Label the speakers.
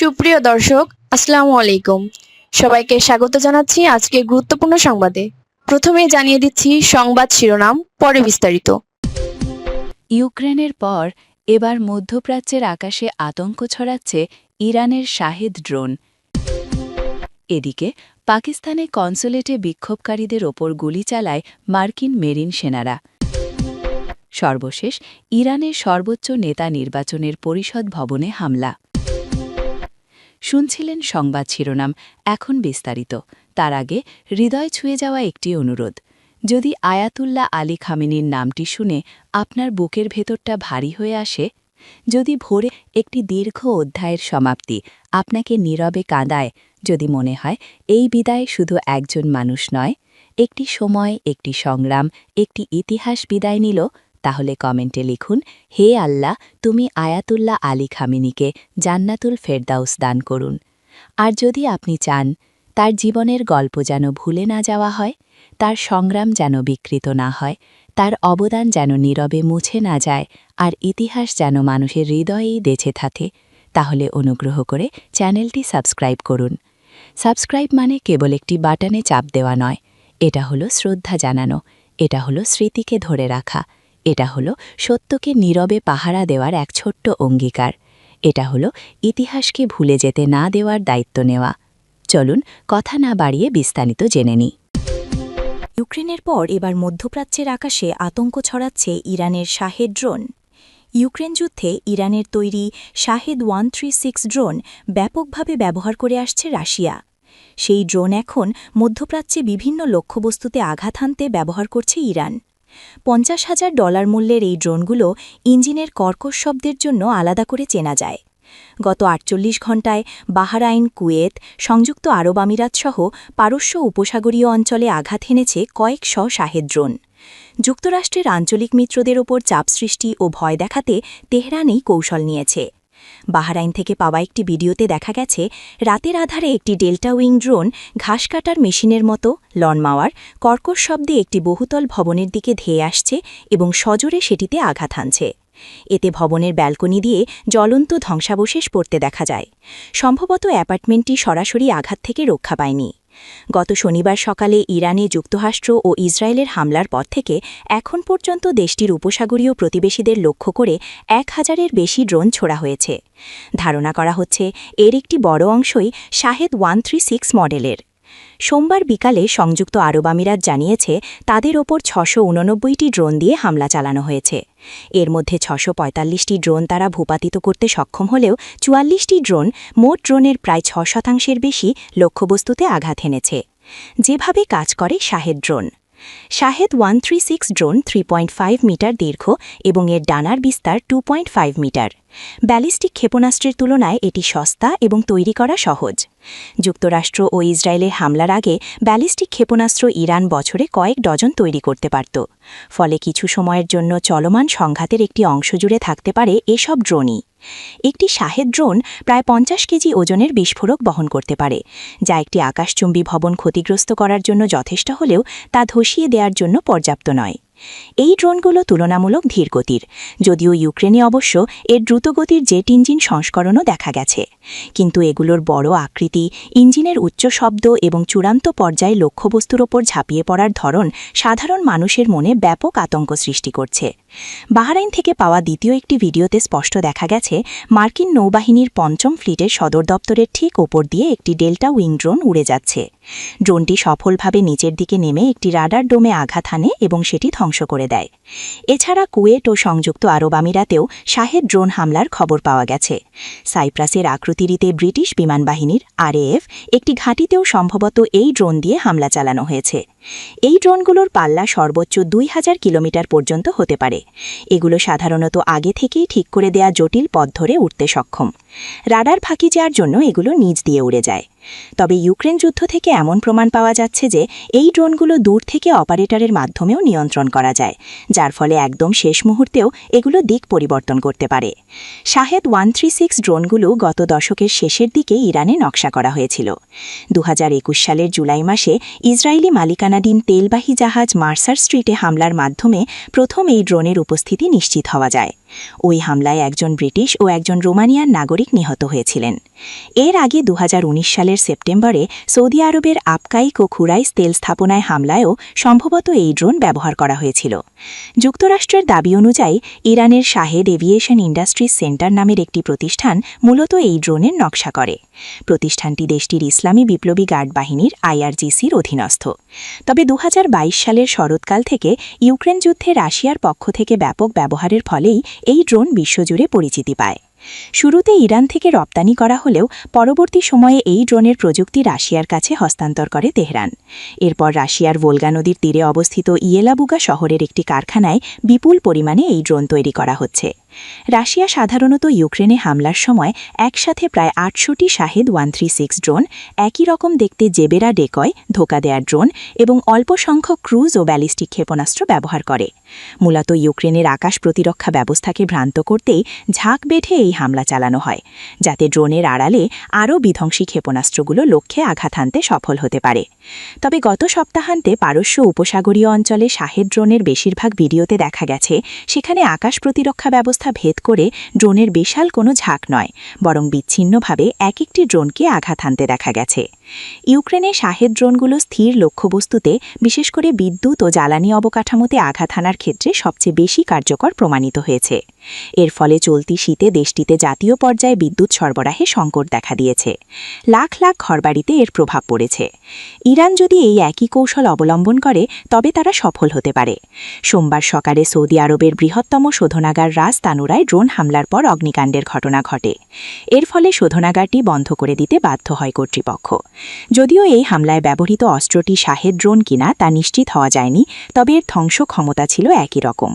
Speaker 1: সুপ্রিয় দর্শক, আসসালামু আলাইকুম। সবাইকে স্বাগত জানাচ্ছি আজকে গুরুত্বপূর্ণ সংবাদে। প্রথমে জানিয়ে দিচ্ছি সংবাদ শিরোনাম, পরে বিস্তারিত।
Speaker 2: ইউক্রেনের পর এবার মধ্যপ্রাচ্যের আকাশে আতঙ্ক ছড়াচ্ছে ইরানের শাহেদ ড্রোন। এদিকে পাকিস্তানে কনসুলেটে বিক্ষোভকারীদের ওপর গুলি চালায় মার্কিন মেরিন সেনারা। সর্বশেষ ইরানের সর্বোচ্চ নেতা নির্বাচনের পরিষদ ভবনে হামলা। শুনছিলেন সংবাদ শিরোনাম, এখন বিস্তারিত। তার আগে হৃদয় ছুঁয়ে যাওয়া একটি অনুরোধ। যদি আয়াতুল্লাহ আলী খামেনির নামটি শুনে আপনার বুকের ভেতরটা ভারী হয়ে আসে, যদি ভোরে একটি দীর্ঘ অধ্যায়ের সমাপ্তি আপনাকে নীরবে কাঁদায়, যদি মনে হয় এই বিদায় শুধু একজন মানুষ নয়, একটি সময়, একটি সংগ্রাম, একটি ইতিহাস বিদায় নিল, তাহলে কমেন্টে লিখুন, হে আল্লাহ, তুমি আয়াতুল্লাহ আলী খামেনিকে জান্নাতুল ফেরদাউস দান করুন। আর যদি আপনি চান তার জীবনের গল্প যেন ভুলে না যাওয়া হয়, তার সংগ্রাম যেন বিকৃত না হয়, তার অবদান যেন নীরবে মুছে না যায়, আর ইতিহাস যেন মানুষের হৃদয়েই বেঁচে থাকে, তাহলে অনুগ্রহ করে চ্যানেলটি সাবস্ক্রাইব করুন। সাবস্ক্রাইব মানে কেবল একটি বাটনে চাপ দেওয়া নয়, এটা হলো শ্রদ্ধা জানানো, এটা হলো স্মৃতিকে ধরে রাখা, এটা হলো সত্যকে নীরবে পাহারা দেওয়ার এক ছোট্ট অঙ্গীকার, এটা হলো ইতিহাসকে ভুলে যেতে না দেওয়ার দায়িত্ব নেওয়া। চলুন কথা না বাড়িয়ে বিস্তারিত জেনে নিই।
Speaker 3: ইউক্রেনের পর এবার মধ্যপ্রাচ্যের আকাশে আতঙ্ক ছড়াচ্ছে ইরানের শাহেদ ড্রোন। ইউক্রেন যুদ্ধে ইরানের তৈরি শাহেদ 136 ড্রোন ব্যাপকভাবে ব্যবহার করে আসছে রাশিয়া। সেই ড্রোন এখন মধ্যপ্রাচ্যে বিভিন্ন লক্ষ্যবস্তুতে আঘাত হানতে ব্যবহার করছে ইরান। $50,000 মূল্যের এই ড্রোনগুলো ইঞ্জিনের কর্কশ শব্দের জন্য আলাদা করে চেনা যায়। গত 48 ঘণ্টায় বাহরাইন, কুয়েত, সংযুক্ত আরব আমিরাত সহ পারস্য উপসাগরীয় অঞ্চলে আঘাত হেনেছে কয়েকশ শাহেদ ড্রোন। যুক্তরাষ্ট্রের আঞ্চলিক মিত্রদের ওপর চাপ সৃষ্টি ও ভয় দেখাতে তেহরানই কৌশল নিয়েছে। বাহরাইন থেকে পাওয়া একটি ভিডিওতে দেখা গেছে রাতের আধারে একটি ডেল্টা উইং ড্রোন ঘাস কাটার মেশিনের মতো লনমাওয়ার কর্কশ শব্দে একটি বহুতল ভবনের দিকে ধেয়ে আসছে এবং সজোরে সেটিতে আঘাত হানছে। এতে ভবনের ব্যালকনি দিয়ে জ্বলন্ত ধ্বংসাবশেষ পড়তে দেখা যায়। সম্ভবত অ্যাপার্টমেন্টটি সরাসরি আঘাত থেকে রক্ষা পায়নি। গত শনিবার সকালে ইরানে যুক্তরাষ্ট্র ও ইসরায়েলের হামলার পর থেকে এখন পর্যন্ত দেশটির উপসাগরীয় প্রতিবেশীদের লক্ষ্য করে 1000-এর বেশি ড্রোন ছোড়া হয়েছে। ধারণা করা হচ্ছে এর একটি বড় অংশই শাহেদ 136 মডেলের। সোমবার বিকালে সংযুক্ত আরব আমিরাত জানিয়েছে তাদের ওপর 689টি ড্রোন দিয়ে হামলা চালানো হয়েছে। এর মধ্যে 645টি ড্রোন তারা ভূপাতিত করতে সক্ষম হলেও 44টি ড্রোন, মোট ড্রোনের প্রায় 6% বেশি লক্ষ্যবস্তুতে আঘাত হেনেছে। যেভাবে কাজ করে Shahed drone. Shahed 136 drone 3.5 metre দীর্ঘ এবং এর ডানার বিস্তার 2.5 মিটার। ব্যালিস্টিক ক্ষেপণাস্ত্রের তুলনায় এটি সস্তা এবং তৈরি করা সহজ। যুক্তরাষ্ট্র ও ইসরায়েলের হামলার আগে ব্যালিস্টিক ক্ষেপণাস্ত্র ইরান বছরে কয়েক ডজন তৈরি করতে পারত। ফলে কিছু সময়ের জন্য চলমান সংঘাতের একটি অংশ জুড়ে থাকতে পারে এসব ড্রোনই। একটি শাহেদ ড্রোন প্রায় 50 কেজি ওজনের বিস্ফোরক বহন করতে পারে, যা একটি আকাশচুম্বী ভবন ক্ষতিগ্রস্ত করার জন্য যথেষ্ট হলেও তা ধসিয়ে দেওয়ার জন্য পর্যাপ্ত নয়। এই ড্রোনগুলো তুলনামূলক ধীরগতির, যদিও ইউক্রেনে অবশ্য এর দ্রুতগতির জেট ইঞ্জিন সংস্করণও দেখা গেছে। কিন্তু এগুলোর বড় আকৃতি, ইঞ্জিনের উচ্চ শব্দ এবং চূড়ান্ত পর্যায়ে লক্ষ্যবস্তুর ওপর ঝাঁপিয়ে পড়ার ধরন সাধারণ মানুষের মনে ব্যাপক আতঙ্ক সৃষ্টি করছে। বাহরাইন থেকে পাওয়া দ্বিতীয় একটি ভিডিওতে স্পষ্ট দেখা গেছে মার্কিন নৌবাহিনীর 5ম ফ্লিটের সদর দপ্তরের ঠিক ওপর দিয়ে একটি ডেল্টা উইং ড্রোন উড়ে যাচ্ছে। ড্রোনটি সফলভাবে নিচের দিকে নেমে একটি রাডার ডোমে আঘাত হানে এবং সেটি ধ্বংস করে দেয়। এছাড়া কুয়েট ও সংযুক্ত আরব আমিরাতেও শাহেদ ড্রোন হামলার খবর পাওয়া গেছে। সাইপ্রাসের আক্রতিরিতে ব্রিটিশ বিমানবাহিনীর RAF একটি ঘাঁটিতেও সম্ভবত এই ড্রোন দিয়ে হামলা চালানো হয়েছে। এই ড্রোনগুলোর পাল্লা সর্বোচ্চ 2000 কিলোমিটার পর্যন্ত হতে পারে। এগুলো সাধারণত আগে থেকেই ঠিক করে দেয়া জটিল পথ ধরে উঠতে সক্ষম। রাডার ফাঁকি যাওয়ার জন্য এগুলো নিচ দিয়ে উড়ে যায়। তবে ইউক্রেন যুদ্ধ থেকে এমন প্রমাণ পাওয়া যাচ্ছে যে এই ড্রোনগুলো দূর থেকে অপারেটরের মাধ্যমেও নিয়ন্ত্রণ করা যায়, যার ফলে একদম শেষ মুহূর্তেও এগুলো দিক পরিবর্তন করতে পারে। শাহেদ 136 ড্রোনগুলো গত দশকের শেষের দিকে ইরানে নকশা করা হয়েছিল। 2021 সালের জুলাই মাসে ইসরায়েলি মালিকানাধীন তেলবাহী জাহাজ মার্সার স্ট্রিটে হামলার মাধ্যমে প্রথম এই ড্রোনের উপস্থিতি নিশ্চিত হওয়া যায়। ওই হামলায় একজন ব্রিটিশ ও একজন রোমানিয়ান নাগরিক নিহত হয়েছিলেন। এর আগে 2019 সালের সেপ্টেম্বরে সৌদি আরবের আপকাইক ও খুরাইস তেল স্থাপনায় হামলায়ও সম্ভবত এই ড্রোন ব্যবহার করা হয়েছিল। যুক্তরাষ্ট্রের দাবি অনুযায়ী ইরানের শাহেদ এভিয়েশন ইন্ডাস্ট্রিজ সেন্টার নামের একটি প্রতিষ্ঠান মূলত এই ড্রোনের নকশা করে। প্রতিষ্ঠানটি দেশটির ইসলামী বিপ্লবী গার্ড বাহিনীর IRGCর অধীনস্থ। তবে 2022 সালের শরৎকাল থেকে ইউক্রেন যুদ্ধে রাশিয়ার পক্ষ থেকে ব্যাপক ব্যবহারের ফলেই এই ড্রোন বিশ্বজুড়ে পরিচিতি পায়। শুরুতে ইরান থেকে রপ্তানি করা হলেও পরবর্তী সময়ে এই ড্রোনের প্রযুক্তি রাশিয়ার কাছে হস্তান্তর করে তেহরান। এরপর রাশিয়ার ভোলগা নদীর তীরে অবস্থিত ইয়েলাবুগা শহরের একটি কারখানায় বিপুল পরিমাণে এই ড্রোন তৈরি করা হচ্ছে। রাশিয়া সাধারণত ইউক্রেনে হামলার সময় একসাথে প্রায় 800টি শাহেদ 136 ড্রোন, একই রকম দেখতে জেবেরা ডেকয়, ধোঁকা দেয়ার ড্রোন এবং অল্প সংখ্যক ক্রুজ ও ব্যালিস্টিক ক্ষেপণাস্ত্র ব্যবহার করে। মূলত ইউক্রেনের আকাশ প্রতিরক্ষা ব্যবস্থাকে ভ্রান্ত করতেই ঝাঁক বেঁধে এই হামলা চালানো হয়, যাতে ড্রোনের আড়ালে আরও বিধ্বংসী ক্ষেপণাস্ত্রগুলো লক্ষ্যে আঘাত হানতে সফল হতে পারে। তবে গত সপ্তাহান্তে পারস্য উপসাগরীয় অঞ্চলে শাহেদ ড্রোনের বেশিরভাগ ভিডিওতে দেখা গেছে সেখানে আকাশ প্রতিরক্ষা ব্যবস্থা ভেদ করে ড্রোনের বিশাল কোনো ঝাঁক নয়, বরং বিচ্ছিন্নভাবে এক একটি ড্রোনকে আঘাত হানতে দেখা গেছে। ইউক্রেনে শাহেদ ড্রোনগুলো স্থির লক্ষ্যবস্তুতে, বিশেষ করে বিদ্যুৎ ও জ্বালানি অবকাঠামোতে আঘাত হানার ক্ষেত্রে সবচেয়ে বেশি কার্যকর প্রমাণিত হয়েছে। এর ফলে চলতি শীতে দেশটিতে জাতীয় পর্যায়ে বিদ্যুৎ সরবরাহে সংকট দেখা দিয়েছে। লাখ লাখ ঘরবাড়িতে এর প্রভাব পড়েছে। ইরান যদি এই একই কৌশল অবলম্বন করে তবে তারা সফল হতে পারে। সোমবার সকালে সৌদি আরবের বৃহত্তম শোধনাগার রাস তানুরায় ড্রোন হামলার পর অগ্নিকাণ্ডের ঘটনা ঘটে। এর ফলে শোধনাগারটি বন্ধ করে দিতে বাধ্য হয় কর্তৃপক্ষ। যদিও এই হামলায় ব্যবহৃত অস্ত্রটি শাহেদ ড্রোন কিনা তা নিশ্চিত হওয়া যায়নি, তবে এর ধ্বংস ক্ষমতা ছিল একই রকম।